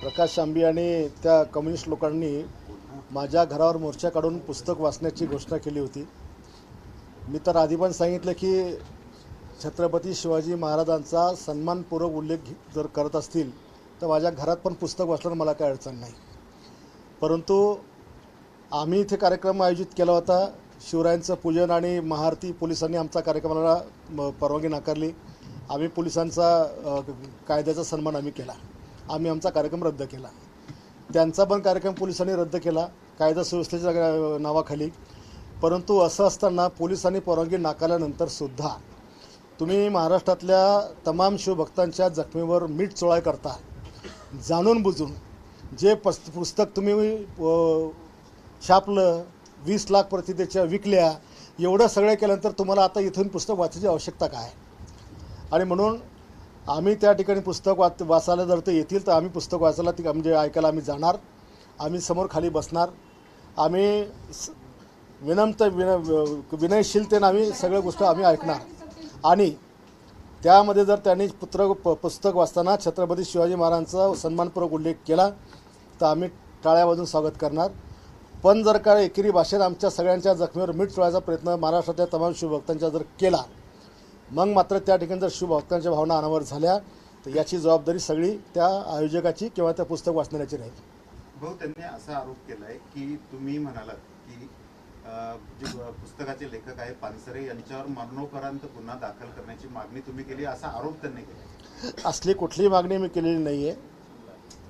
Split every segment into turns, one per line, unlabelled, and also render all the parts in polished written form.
प्रकाश आंबी आणि त्या कम्युनिस्ट लोकांनी माझ्या घरावर मोर्चा काढून पुस्तक वाचण्याची घोषणा केली होती। मी तर आधी पण सांगितलं की छत्रपती शिवाजी महाराजांचा सन्मानपूर्वक उल्लेख जर करत असतील तर माझ्या घरात पण पुस्तक वाचण्याला मला काही अडचण नाही। परंतु आम्ही इथे कार्यक्रम आयोजित केला होता। शिवरायांचं पूजन आणि महाआरती, पोलिसांनी आमचा कार्यक्रमाला परवानगी नाकारली। आम्ही पोलिसांचा कायद्याचा सन्मान आम्ही केला। आम्ही आमचा कार्यक्रम रद्द केला। त्यांचा पण कार्यक्रम पोलिसांनी रद्द केला कायदा सुव्यवस्थेच्या नावाखाली। परंतु असं असताना पोलिसांनी परवानगी नाकारल्यानंतर सुद्धा तुम्ही महाराष्ट्रातल्या तमाम शिवभक्तांच्या जखमीवर मीठ चोळाय करता। जाणून बुजून जे पुस्तक तुम्ही छापलं, 20 लाख प्रती त्याच्या विकल्या, एवढं सगळं केल्यानंतर तुम्हाला आता इथून पुस्तक वाचायची आवश्यकता काय? आणि म्हणून आम्ही त्या ठिकाणी पुस्तक वाचायला जर ते येतील तर आम्ही पुस्तक वाचायला म्हणजे ऐकायला आम्ही जाणार। आम्ही समोर खाली बसणार। आम्ही विनयशीलतेने आम्ही सगळ्या गोष्टी आम्ही ऐकणार। आणि त्यामध्ये जर त्यांनी पुस्तक वाचताना छत्रपती शिवाजी महाराजांचा सन्मानपूर्वक उल्लेख केला तर आम्ही टाळ्या वाजवून स्वागत करणार। पण जर का एकेरी भाषेत आमच्या सगळ्यांच्या जखमीवर मीठ चोळायचा प्रयत्न महाराष्ट्रातल्या तमाम शिवभक्तांच्या जर केला, मग मात्र त्या ठिकाणी जर शिवभक्तांच्या भावना अनावर झाल्या तर याची जबाबदारी सगळी त्या आयोजकाची किंवा त्या पुस्तक वाचणाऱ्याची राहील।
भाऊ, त्यांनी असा आरोप केलाय की तुम्ही म्हणालात की जे पुस्तकाचे लेखक आहेत पानसरे यांच्यावर मरणोपरांत गुन्हा दाखल करण्याची मागणी तुम्ही केली, असा आरोप त्यांनी केला।
असली कुठलीही मागणी मी केलेली नाही आहे।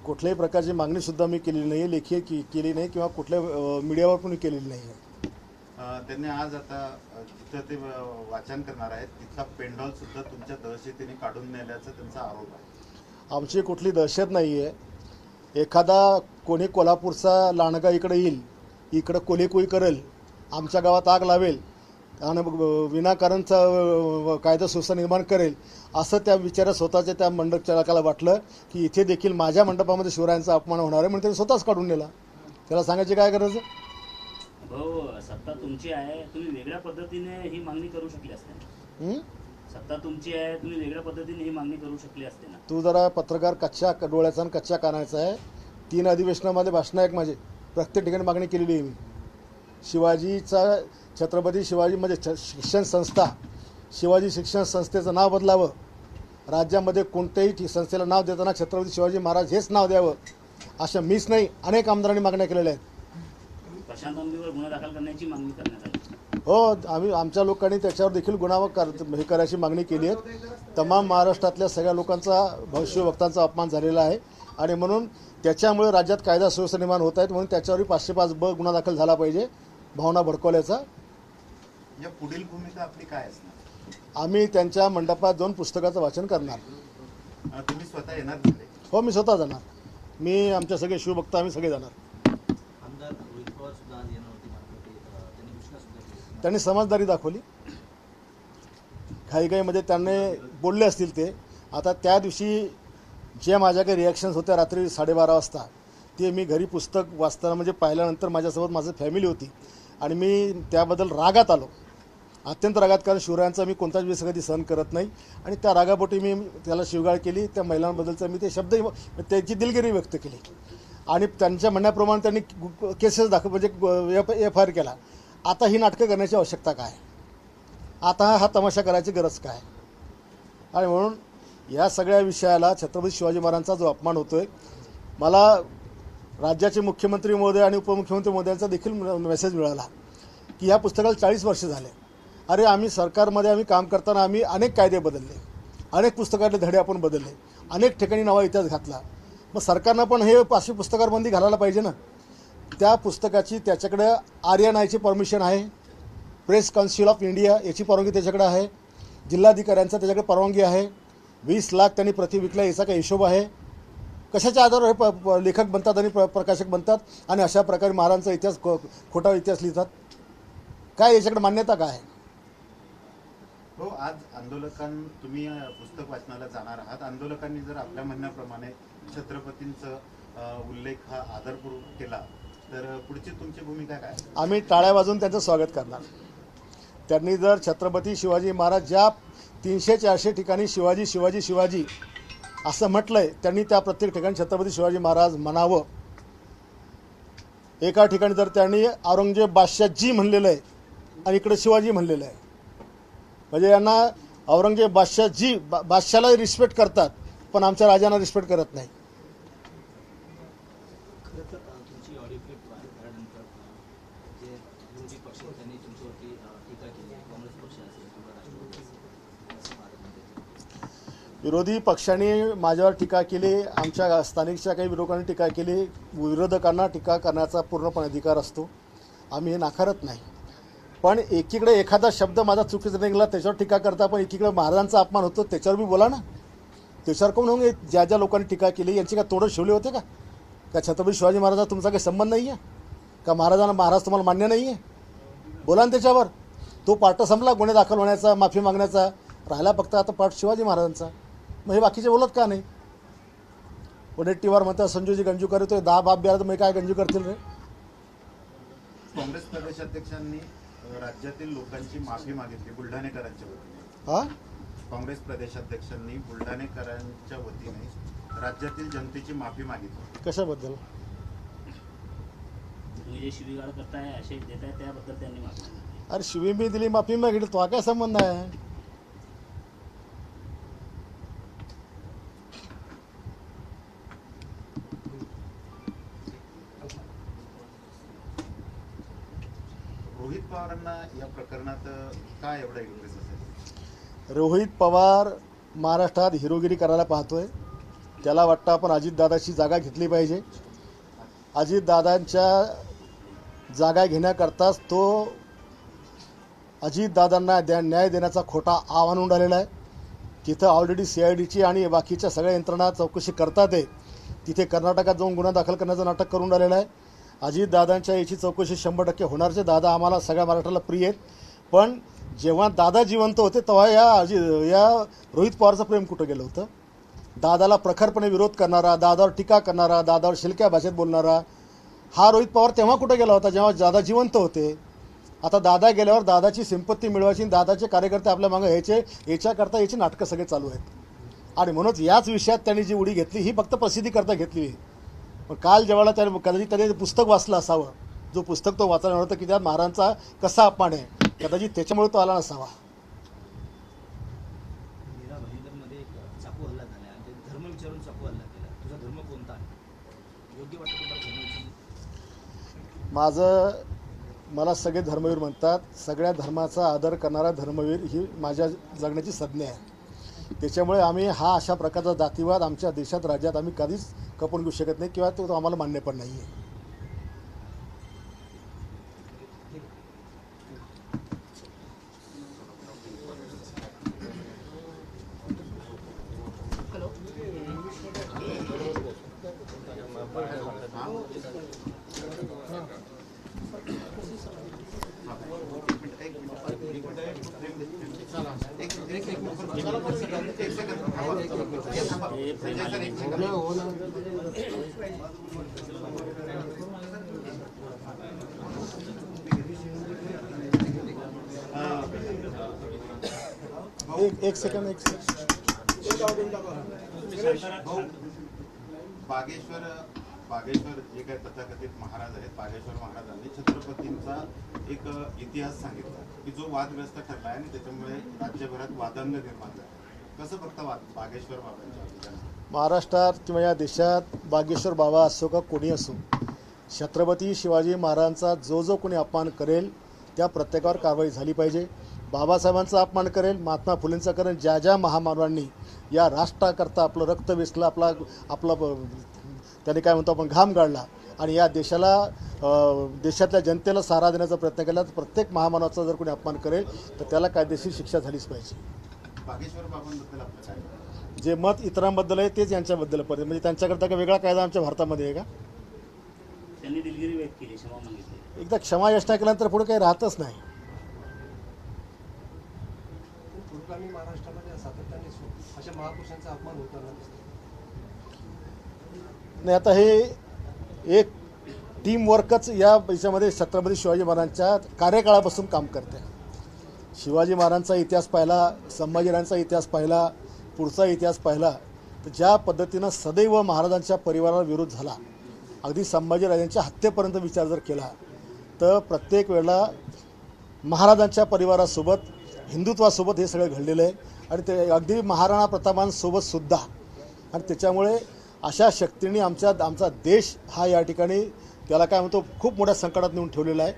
कुठल्याही प्रकारची मागणीसुद्धा मी केलेली नाही आहे, लेखी केली नाही किंवा कुठल्या मीडियावर पण केलेली नाही आहे।
त्यांनी आज आता जिथं ते वाचन करणार आहेत तिथला पेंडॉल सुद्धा तुमच्या दहशतीने काढून नेल्याचा त्यांचा आरोप आहे।
आमची कुठली दहशत नाही आहे। एखादा कोणी कोल्हापूरचा लांडगा इकडे येईल, इकडं कोलीकुई करेल, आमच्या गावात आग लावेल आणि विनाकारणचा कायदा सुव्यवस्था निर्माण करेल, असं त्या विचारात स्वतःच्या त्या मंडप चालकाला वाटलं की इथे देखील माझ्या मंडपामध्ये शिवरायांचा अपमान होणार आहे, म्हणून त्यांनी स्वतःच काढून नेला। त्याला सांगायची काय गरज आहे?
भाऊ, सत्ता तुमची आहे, तुम्ही वेगळ्या पद्धतीने ही मागणी करू शकली असते। सत्ता तुमची आहे, तुम्ही वेगळ्या पद्धतीने ही मागणी करू शकली असते ना।
तू जरा पत्रकार कच्च्या डोळ्याचा आणि कच्च्या कानाचा आहे। 3 अधिवेशनामध्ये भाषणं आहेत माझे, प्रत्येक ठिकाणी मागणी केलेली आहे मी। शिवाजीचा छत्रपती शिवाजी म्हणजे शिक्षण संस्था, शिवाजी शिक्षण संस्थेचं नाव बदलावं, राज्यामध्ये कोणत्याही संस्थेला नाव देताना छत्रपती शिवाजी महाराज हेच नाव द्यावं, अशा मीच नाही अनेक आमदारांनी मागण्या केलेल्या आहेत।
प्रशांत आंबीवर गुन्हा दाखल करण्याची मागणी करण्यात आली।
हो, आमच्या लोकांनी त्याच्यावर देखील गुन्हा हे करायची मागणी केली आहे। तमाम महाराष्ट्रातल्या सगळ्या लोकांचा शिवभक्तांचा अपमान झालेला आहे आणि म्हणून त्याच्यामुळे राज्यात कायदा सुव्यवस्था निर्माण होत आहेत, म्हणून त्याच्यावरही 505(ब) गुन्हा दाखल झाला पाहिजे भावना भडकवल्याचा।
या पुढील भूमिका आपली काय असणार?
आम्ही त्यांच्या मंडपात जाऊन पुस्तकाचं वाचन करणार।
तुम्ही स्वतः येणार तिथे?
हो, मी स्वतः जाणार। मी आमच्या सगळे शिवभक्त आम्ही सगळे जाणार। त्यांनी समजदारी दाखवली। घाईघाईमध्ये त्यांनी बोलले असतील ते। आता त्या दिवशी जे माझ्याकडे रिॲक्शन्स होत्या रात्री 12:30 वाजता, ते मी घरी पुस्तक वाचताना म्हणजे पाहिल्यानंतर माझ्यासोबत माझं फॅमिली होती आणि मी त्याबद्दल रागात आलो, अत्यंत रागात, कारण शिवरायांचा मी कोणताच वेळेस कधी सहन करत नाही आणि त्या रागापोटी मी त्याला शिवगाळ केली। त्या महिलांबद्दलचा मी ते शब्द, त्याची दिलगिरी व्यक्त केली आणि त्यांच्या म्हणण्याप्रमाणे त्यांनी केसेस म्हणजे FIR केला। आता ही नाटकं करण्याची आवश्यकता काय? आता हा तमाशा करायची गरज काय? आणि म्हणून या सगळ्या विषयाला छत्रपती शिवाजी महाराजांचा जो अपमान होतोय, मला राज्याचे मुख्यमंत्री महोदय आणि उपमुख्यमंत्री महोदयांचा देखील मेसेज मिळाला की ह्या पुस्तकाला 40 वर्ष झाले। अरे, आम्ही सरकारमध्ये आम्ही काम करताना आम्ही अनेक कायदे बदलले, अनेक पुस्तकातले धडे आपण बदलले, अनेक ठिकाणी नवा इतिहास घातला। मग सरकारनं पण हे 500 पुस्तकावर बंदी घालायला पाहिजे ना। त्या पुस्तकाची त्याच्याकडे RNIची परमिशन आहे, प्रेस काउन्सिल ऑफ इंडिया याची परवानगी त्याच्याकडे आहे, जिल्हाधिकाऱ्यांचा त्याच्याकडे परवानगी आहे, 20 लाख त्यांनी प्रति विकल्या याचा काही हिशोब आहे। कशाच्या आधारावर हे लेखक बनतात आणि प्रकाशक बनतात आणि अशा प्रकारे महाराजांचा इतिहास खोटा इतिहास लिहितात? काय याच्याकडे मान्यता काय आहे?
हो, आज तुम्ही पुस्तक वाचनाला जाणार आहात। आंदोलकांनी जर आपल्या म्हणण्याप्रमाणे छत्रपतींचा उल्लेख हा आदरपूर्वक केला तर पुढची तुमची भूमिका काय?
आम्ही टाळ्या वाजवून त्यांचं स्वागत करणार। त्यांनी जर छत्रपती शिवाजी महाराज ज्या 300-400 ठिकाणी शिवाजी शिवाजी शिवाजी असं म्हटलंय त्यांनी त्या प्रत्येक ठिकाणी छत्रपती शिवाजी महाराज म्हणावं. एका ठिकाणी तर त्यांनी औरंगजेब बादशाहजी म्हणलेलं आहे आणि इकडे शिवाजी म्हणलेलं आहे. म्हणजे यांना औरंगजेब बादशाहजी बादशाहला रिस्पेक्ट करतात पण आमच्या राजांना रिस्पेक्ट करत नाही.
खरं तर तुमची ऑडिओ क्लिप व्हायरल झाल्यानंतर जे विरोधी पक्ष आहेत त्यांनी तुमच्यावरती टीका केली आहे. काँग्रेस पक्ष असेल किंवा राष्ट्रवादी असेल असं भारतमध्ये
विरोधी पक्षांनी माझ्यावर टीका केली, आमच्या स्थानिकच्या काही विरोधकांनी टीका केली. विरोधकांना टीका करण्याचा पूर्णपणे अधिकार असतो, आम्ही हे नाकारत नाही. पण एकीकडे एखादा शब्द माझा चुकीचा निघाला त्याच्यावर टीका करता, पण एकीकडे महाराजांचा अपमान होतो त्याच्यावर बी बोला ना. त्याच्यावर कोण होऊन ज्या ज्या लोकांनी टीका केली यांची का तोडं शिवले होते का छत्रपती शिवाजी महाराजांचा तुमचा काही संबंध नाही आहे का? महाराज तुम्हाला मान्य नाही आहे? बोला ना त्याच्यावर. तो पार्ट संपला गुन्हे दाखल होण्याचा, माफी मागण्याचा. राहिला फक्त आता पार्ट शिवाजी महाराजांचा. मग हे बाकीचे बोलत का नाही? वडेट्टीवार म्हणतात संजूजी गंजू करतोय 10 बाप बिहार, तर मग काय गंजू करतील रे?
काँग्रेस प्रदेशाध्यक्षांनी राज्यातील लोकांची माफी मागितली बुलढाणेकरांच्या वतीने.
हा,
काँग्रेस प्रदेशाध्यक्षांनी बुलढाणेकरांच्या वतीने राज्यातील जनतेची माफी मागितली.
कशाबद्दल?
तुम्ही जे शिवीगाळ करताय असे देताय त्याबद्दल त्यांनी माफी मागितली.
अरे शिवी मी दिली, माफी मागितली, तो काय संबंध आहे?
रोहित पवारांना या प्रकरणात काय एवढा इंटरेस्ट असेल?
रोहित पवार महाराष्ट्रात हिरोगिरी करायला पाहतोय. त्याला वाटतं आपण अजितदादाची जागा घेतली पाहिजे. अजितदादांच्या जागा घेण्याकरताच तो अजितदादांना न्याय देण्याचा खोटा आव्हान उडालेला आहे. तिथं ऑलरेडी CIDची आणि बाकीच्या सगळ्या यंत्रणा चौकशी करतात आहे. तिथे कर्नाटकात जाऊन गुन्हा दाखल करण्याचं नाटक करून राहिलेलं आहे. अजितदादांच्या याची चौकशी 100% होणारचे. दादा आम्हाला सगळ्या महाराष्ट्राला प्रिय आहेत. पण जेव्हा दादा जिवंत होते तेव्हा या रोहित पवारचं प्रेम कुठं गेलं होतं? दादाला प्रखरपणे विरोध करणारा, दादावर टीका करणारा, दादावर शिलक्या भाषेत बोलणारा हा रोहित पवार तेव्हा कुठं गेला होता जेव्हा दादा जिवंत होते. आता दादा गेल्यावर दादाची संपत्ती मिळवायची, दादाचे कार्यकर्ते आपल्या मागं यायचे, याच्याकरता याची नाटकं सगळे चालू आहेत. आणि म्हणूनच याच विषयात त्यांनी जी उडी घेतली ही फक्त प्रसिद्धीकरता घेतली. पण काल जेव्हा त्याने कदाचित त्याने पुस्तक वाचलं असावं, जो पुस्तक तो वाचायला होतं की त्यात महाराजांचा कसा अपमान आहे, कदाचित त्याच्यामुळे तो आला नसावा.
मीरा भाईंदरमध्ये एक चाकू हल्ला झाला आणि ते धर्म विचारून चाकू हल्ला केला. तुझा धर्म कोणता आहे? योग्य वाटतं तुम्हाला धर्म विचारून?
मला सगळे धर्मवीर म्हणतात. सगळ्या धर्माचा आदर करणारा धर्मवीर ही माझ्या जगण्याची संज्ञा आहे. त्याच्यामुळे आम्ही हा अशा प्रकारचा जातीवाद आमच्या देशात राज्यात आम्ही कधीच खपवून घेऊ शकत नाही किंवा तो आम्हाला मान्य पण नाही आहे. एक सेकंड. बागेश्वर जे काही तथाकथित महाराज आहेत, बागेश्वर महाराजांनी छत्रपतींचा एक इतिहास सांगितला की जो वादग्रस्त ठरला आहे आणि त्याच्यामुळे राज्यभरात वादंग निर्माण झाला. कसं फक्त बागेश्वर बाबांच्या महाराष्ट्रात किंवा या देशात बागेश्वर बाबा असो का कोणी असो, छत्रपती शिवाजी महाराजांचा जो कोणी अपमान करेल त्या प्रत्येकावर कारवाई झाली पाहिजे. बाबासाहेबांचा अपमान करेल, महात्मा फुलेंचा करेल, ज्या ज्या महामानवांनी या राष्ट्राकरता आपलं रक्त वेचलं, आपलं त्यांनी काय म्हणतो आपण घाम गाळला आणि या देशातल्या जनतेला सहारा देण्याचा प्रयत्न केला, तर प्रत्येक महामानवाचा जर कोणी अपमान करेल तर त्याला कायदेशीर शिक्षा झालीच पाहिजे.
बागेश्वर बाबांबद्दल आपलं काय?
जे मत इतरांबद्दल आहे तेच यांच्याबद्दल पडेल. म्हणजे त्यांच्याकरता काही वेगळा कायदा आमच्या भारतामध्ये आहे का?
त्यांनी दिलगिरी व्यक्त केली, क्षमा मागितली.
एकदा क्षमा याचना केल्यानंतर पुढे काही राहतच नाही.
महाराष्ट्रामध्ये सातत्याने अशा महापुरुषांचा अपमान होताना दिसतो.
नाही, आता हे एक टीम वर्कच याच्यामध्ये छत्रपती शिवाजी महाराजांच्या कार्यकाळापासून काम करते. शिवाजी महाराजांचा इतिहास पाहिला, संभाजीराजांचा इतिहास पाहिला, पुढचा इतिहास पाहिला तर ज्या पद्धतीनं सदैव महाराजांच्या परिवाराला विरोध झाला, अगदी संभाजीराजांच्या हत्येपर्यंत विचार जर केला, तर प्रत्येक वेळेला महाराजांच्या परिवारासोबत हिंदुत्वासोबत हे सगळं घडलेलं आहे आणि ते अगदी महाराणा प्रतापांसोबत सुद्धा. आणि त्याच्यामुळे अशा शक्तींनी आमचा देश हा या ठिकाणी त्याला काय म्हणतो खूप मोठ्या संकटात नेऊन ठेवलेला आहे.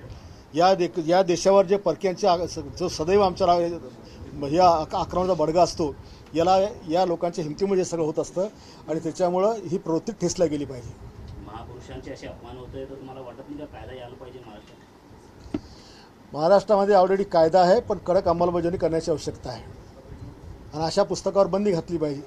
या देशावर जे परक्यांचे जो सदैव आमच्या या आक्रमणाचा बडगा असतो, या लोकांच्या हिमतीमुळे हे सगळं होत असतं आणि त्याच्यामुळं ही प्रवृत्ती ठेचल्या गेली पाहिजे.
महापुरुषांचे असे अपमान होतोय तर तुम्हाला वाटत नाही का कायदा यायला पाहिजे महाराष्ट्रात?
महाराष्ट्रामध्ये ऑलरेडी कायदा आहे, पण कडक अंमलबजावणी करण्याची आवश्यकता आहे आणि अशा पुस्तकावर बंदी घातली पाहिजे.